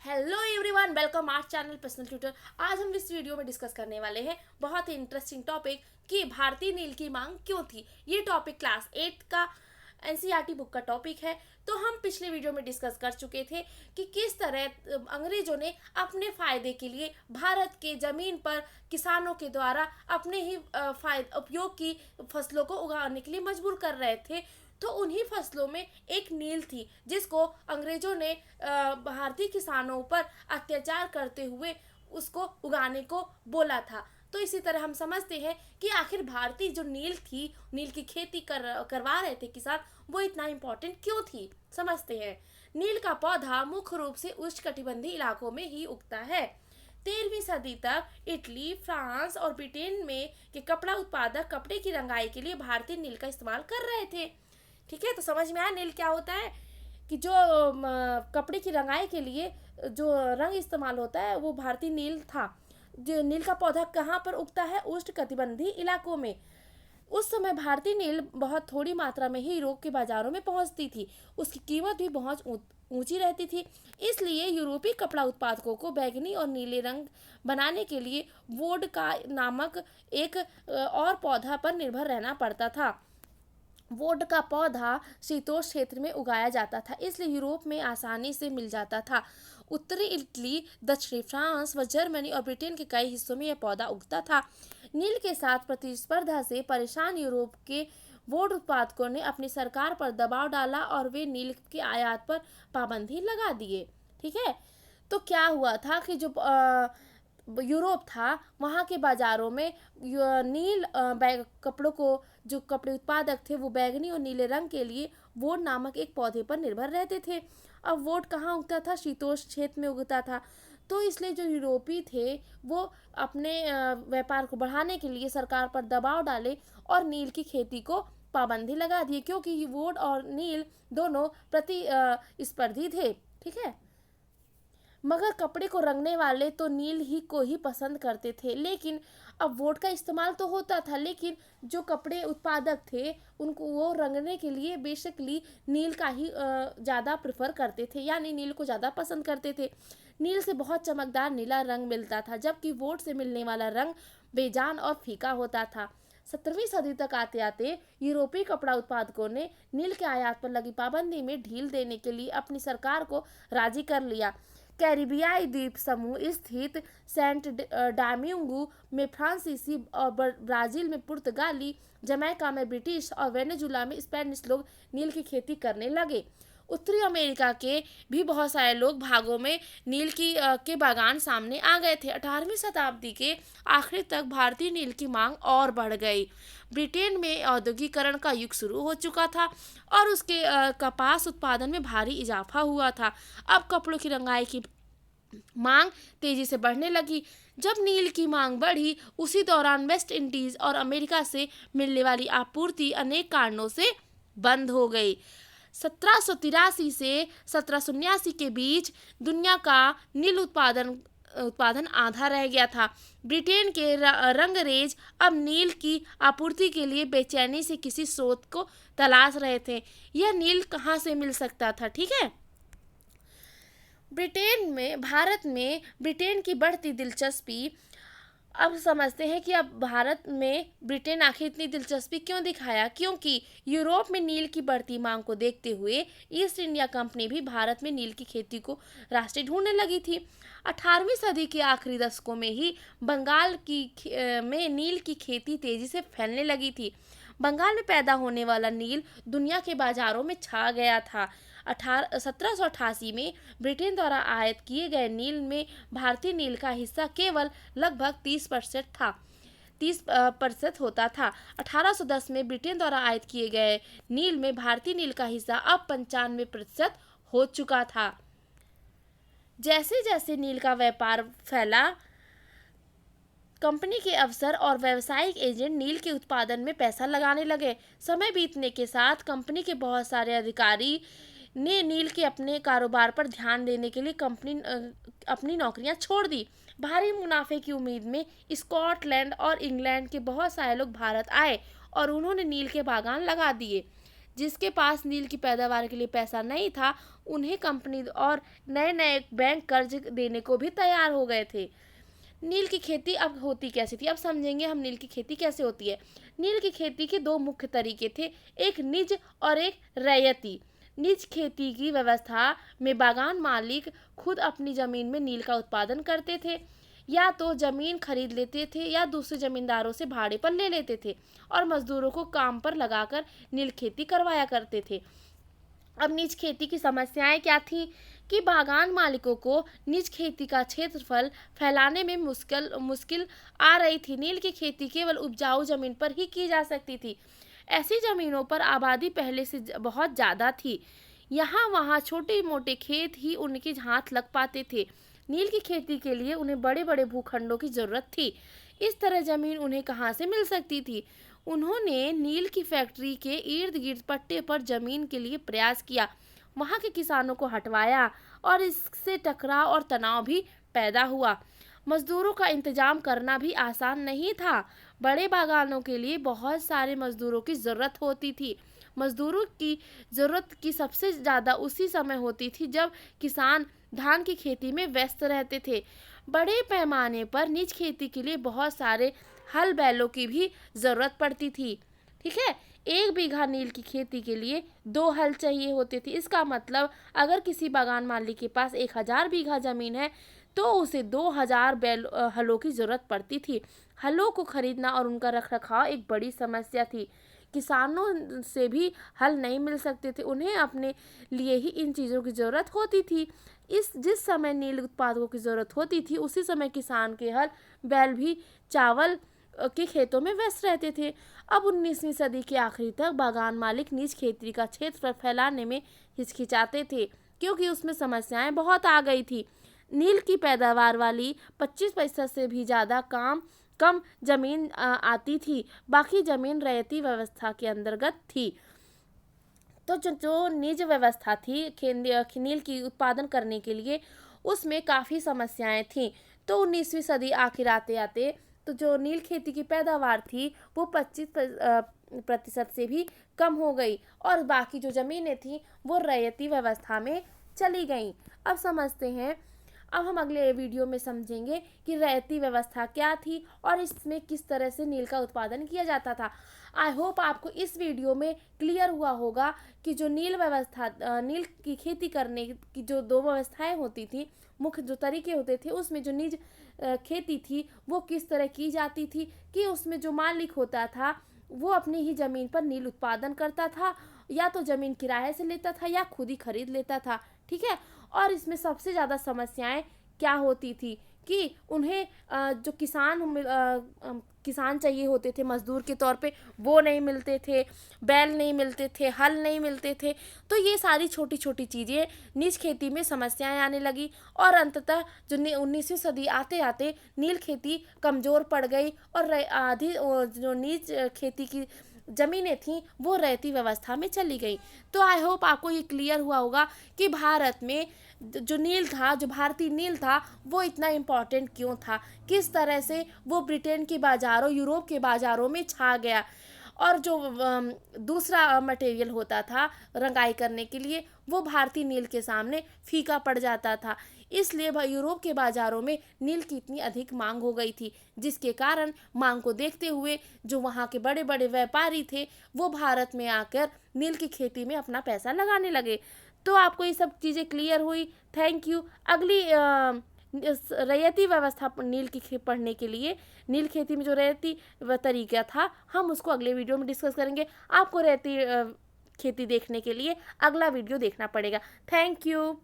Hello everyone, welcome our channel personal tutor. आज हम इस वीडियो में डिस्कस करने वाले हैं बहुत ही इंटरेस्टिंग टॉपिक कि भारतीय नील की मांग क्यों थी। ये टॉपिक क्लास 8 का एनसीईआरटी बुक का टॉपिक है। तो हम पिछले वीडियो में डिस्कस कर चुके थे कि किस तरह अंग्रेजों ने अपने फायदे के लिए भारत के जमीन पर किसानों के द्वारा अपने ही उपयोग की फसलों को उगाने के लिए मजबूर कर रहे थे। तो उन्हीं फसलों में एक नील थी जिसको अंग्रेजों ने भारतीय किसानों पर अत्याचार करते हुए उसको उगाने को बोला था। तो इसी तरह हम समझते हैं कि आखिर भारतीय जो नील थी, नील की खेती करवा रहे थे किसान, वो इतना इम्पोर्टेंट क्यों थी, समझते हैं। नील का पौधा मुख्य रूप से उष्णकटिबंधीय इलाकों में ही उगता है। 13वीं सदी तक इटली, फ्रांस और ब्रिटेन में के कपड़ा उत्पादक कपड़े की रंगाई के लिए भारतीय नील का इस्तेमाल कर रहे थे। ठीक है, तो समझ में आया नील क्या होता है कि जो कपड़े की रंगाई के लिए जो रंग इस्तेमाल होता है वो भारतीय नील था। जो नील का पौधा कहाँ पर उगता है? उष्णकटिबंधीय इलाकों में। उस समय भारतीय नील बहुत थोड़ी मात्रा में ही यूरोप के बाजारों में पहुंचती थी। उसकी कीमत भी बहुत ऊंची रहती थी। इसलिए यूरोपीय कपड़ा उत्पादकों को बैंगनी और नीले रंग बनाने के लिए वोडका नामक एक और पौधा पर निर्भर रहना पड़ता था। वोड का पौधा शीतोष्ण क्षेत्र में उगाया जाता था, इसलिए यूरोप में आसानी से मिल जाता था। उत्तरी इटली, दक्षिणी फ्रांस व जर्मनी और ब्रिटेन के कई हिस्सों में यह पौधा उगता था। नील के साथ प्रतिस्पर्धा से परेशान यूरोप के वोड उत्पादकों ने अपनी सरकार पर दबाव डाला और वे नील के आयात पर पाबंदी लगा दिए। ठीक है, तो क्या हुआ था कि जो यूरोप था वहाँ के बाज़ारों में नील कपड़ों को, जो कपड़े उत्पादक थे वो बैंगनी और नीले रंग के लिए वोड नामक एक पौधे पर निर्भर रहते थे। अब वोड कहाँ उगता था? शीतोष्ण क्षेत्र में उगता था। तो इसलिए जो यूरोपी थे वो अपने व्यापार को बढ़ाने के लिए सरकार पर दबाव डाले और नील की खेती को पाबंदी लगा दी, क्योंकि वोड और नील दोनों प्रतिस्पर्धी थे। ठीक है, मगर कपड़े को रंगने वाले तो नील ही को ही पसंद करते थे। लेकिन अब वोट का इस्तेमाल तो होता था, लेकिन जो कपड़े उत्पादक थे उनको वो रंगने के लिए बेसिकली नील का ही ज़्यादा प्रेफर करते थे, यानी नील को ज़्यादा पसंद करते थे। नील से बहुत चमकदार नीला रंग मिलता था, जबकि वोट से मिलने वाला रंग बेजान और फीका होता था। 17वीं सदी तक आते आते यूरोपीय कपड़ा उत्पादकों ने नील के आयात पर लगी पाबंदी में ढील देने के लिए अपनी सरकार को राजी कर लिया। कैरिबियाई द्वीप समूह स्थित सेंट डोमिंगो में फ्रांसीसी और ब्राजील में पुर्तगाली, जमैका में ब्रिटिश और वेनेजुला में स्पेनिश लोग नील की खेती करने लगे। उत्तरी अमेरिका के भी बहुत सारे लोग भागों में नील के बागान सामने आ गए थे। 18वीं शताब्दी के आखिर तक भारतीय नील की मांग और बढ़ गई। ब्रिटेन में औद्योगिकरण का युग शुरू हो चुका था और उसके कपास उत्पादन में भारी इजाफा हुआ था। अब कपड़ों की रंगाई की मांग तेजी से बढ़ने लगी। जब नील की मांग बढ़ी, उसी दौरान वेस्ट इंडीज और अमेरिका से मिलने वाली आपूर्ति अनेक कारणों से बंद हो गई। 1783 से 1779 के बीच दुनिया का नील उत्पादन आधा रह गया था। ब्रिटेन के रंगरेज अब नील की आपूर्ति के लिए बेचैनी से किसी स्रोत को तलाश रहे थे। यह नील कहाँ से मिल सकता था? ठीक है, भारत में ब्रिटेन की बढ़ती दिलचस्पी। अब समझते हैं कि अब भारत में ब्रिटेन आखिर इतनी दिलचस्पी क्यों दिखाया, क्योंकि यूरोप में नील की बढ़ती मांग को देखते हुए ईस्ट इंडिया कंपनी भी भारत में नील की खेती को रास्ते ढूंढने लगी थी। 18वीं सदी के आखिरी दशकों में ही बंगाल में नील की खेती तेजी से फैलने लगी थी। बंगाल में पैदा होने वाला नील दुनिया के बाजारों में छा गया था। 1788 में ब्रिटेन द्वारा आयात किए गए नील में भारतीय नील का हिस्सा केवल लगभग 30% होता था। 1810 में ब्रिटेन द्वारा आयात किए गए नील में भारतीय नील का हिस्सा अब 95% हो चुका था। जैसे जैसे नील का व्यापार फैला, कंपनी के अफसर और व्यावसायिक एजेंट नील के उत्पादन में पैसा लगाने लगे। समय बीतने के साथ कंपनी के बहुत सारे अधिकारी ने नील के अपने कारोबार पर ध्यान देने के लिए अपनी नौकरियां छोड़ दी। भारी मुनाफे की उम्मीद में स्कॉटलैंड और इंग्लैंड के बहुत सारे लोग भारत आए और उन्होंने नील के बागान लगा दिए। जिसके पास नील की पैदावार के लिए पैसा नहीं था उन्हें कंपनी और नए नए बैंक कर्ज देने को भी तैयार हो गए थे। नील की खेती अब होती कैसे थी, अब समझेंगे हम नील की खेती कैसे होती है। नील की खेती के दो मुख्य तरीके थे, एक निज और एक रैयती। निज खेती की व्यवस्था में बागान मालिक खुद अपनी जमीन में नील का उत्पादन करते थे, या तो जमीन खरीद लेते थे या दूसरे जमींदारों से भाड़े पर ले लेते थे और मजदूरों को काम पर लगाकर नील खेती करवाया करते थे। अब निज खेती की समस्याएं क्या थी कि बागान मालिकों को निज खेती का क्षेत्रफल फैलाने में मुश्किल आ रही थी। नील की खेती केवल उपजाऊ जमीन पर ही की जा सकती थी। ऐसी जमीनों पर आबादी पहले से बहुत ज़्यादा थी। यहाँ वहाँ छोटे मोटे खेत ही उनके हाथ लग पाते थे। नील की खेती के लिए उन्हें बड़े बड़े भूखंडों की जरूरत थी। इस तरह जमीन उन्हें कहाँ से मिल सकती थी। उन्होंने नील की फैक्ट्री के इर्द गिर्द पट्टे पर जमीन के लिए प्रयास किया, वहाँ के किसानों को हटवाया और इससे टकराव और तनाव भी पैदा हुआ। मजदूरों का इंतजाम करना भी आसान नहीं था। बड़े बागानों के लिए बहुत सारे मजदूरों की ज़रूरत होती थी। मजदूरों की ज़रूरत की सबसे ज़्यादा उसी समय होती थी जब किसान धान की खेती में व्यस्त रहते थे। बड़े पैमाने पर निज खेती के लिए बहुत सारे हल बैलों की भी ज़रूरत पड़ती थी। ठीक है, 1 बीघा नील की खेती के लिए 2 हल चाहिए होते थे। इसका मतलब अगर किसी बागान मालिक के पास 1000 बीघा जमीन है तो उसे 2000 हलों की ज़रूरत पड़ती थी। हलों को खरीदना और उनका रखरखाव एक बड़ी समस्या थी। किसानों से भी हल नहीं मिल सकते थे, उन्हें अपने लिए ही इन चीज़ों की ज़रूरत होती थी। जिस समय नील उत्पादकों की ज़रूरत होती थी उसी समय किसान के हल बैल भी चावल के खेतों में व्यस्त रहते थे। अब 19वीं सदी के आखिरी तक बागान मालिक निज खेती का क्षेत्र फैलाने में हिचकिचाते थे क्योंकि उसमें समस्याएं बहुत आ गई थी। नील की पैदावार वाली 25% से भी ज़्यादा कम जमीन आती थी, बाकी जमीन रैयती व्यवस्था के अंतर्गत थी। तो जो निज व्यवस्था थी नील की उत्पादन करने के लिए, उसमें काफ़ी समस्याएं थीं। तो 19वीं सदी आखिर आते आते तो जो नील खेती की पैदावार थी वो 25% से भी कम हो गई और बाकी जो ज़मीनें थीं वो रैयती व्यवस्था में चली गईं। अब समझते हैं, अब हम अगले वीडियो में समझेंगे कि रैयती व्यवस्था क्या थी और इसमें किस तरह से नील का उत्पादन किया जाता था। आई होप आपको इस वीडियो में क्लियर हुआ होगा कि जो नील की खेती करने की जो 2 व्यवस्थाएं होती थी, मुख्य जो तरीके होते थे, उसमें जो निज खेती थी वो किस तरह की जाती थी कि उसमें जो मालिक होता था वो अपनी ही ज़मीन पर नील उत्पादन करता था, या तो ज़मीन किराए से लेता था या खुद ही खरीद लेता था। ठीक है, और इसमें सबसे ज़्यादा समस्याएं क्या होती थी कि उन्हें जो किसान चाहिए होते थे मजदूर के तौर पे, वो नहीं मिलते थे, बैल नहीं मिलते थे, हल नहीं मिलते थे। तो ये सारी छोटी छोटी चीज़ें निज खेती में समस्याएं आने लगी और अंततः जो 19वीं सदी आते आते नील खेती कमज़ोर पड़ गई और आधी जो निज खेती की ज़मीनें थीं वो रैयती व्यवस्था में चली गई। तो आई होप आपको ये क्लियर हुआ होगा कि भारत में जो नील था, जो भारतीय नील था, वो इतना इम्पोर्टेंट क्यों था, किस तरह से वो ब्रिटेन के बाज़ारों, यूरोप के बाज़ारों में छा गया और जो दूसरा मटेरियल होता था रंगाई करने के लिए वो भारतीय नील के सामने फीका पड़ जाता था। इसलिए यूरोप के बाज़ारों में नील की इतनी अधिक मांग हो गई थी, जिसके कारण मांग को देखते हुए जो वहाँ के बड़े बड़े व्यापारी थे वो भारत में आकर नील की खेती में अपना पैसा लगाने लगे। तो आपको ये सब चीज़ें क्लियर हुई। Thank you. अगली रैयती व्यवस्था नील की पढ़ने के लिए, नील खेती में जो रैयती तरीका था, हम उसको अगले वीडियो में डिस्कस करेंगे। आपको रैयती खेती देखने के लिए अगला वीडियो देखना पड़ेगा। Thank you.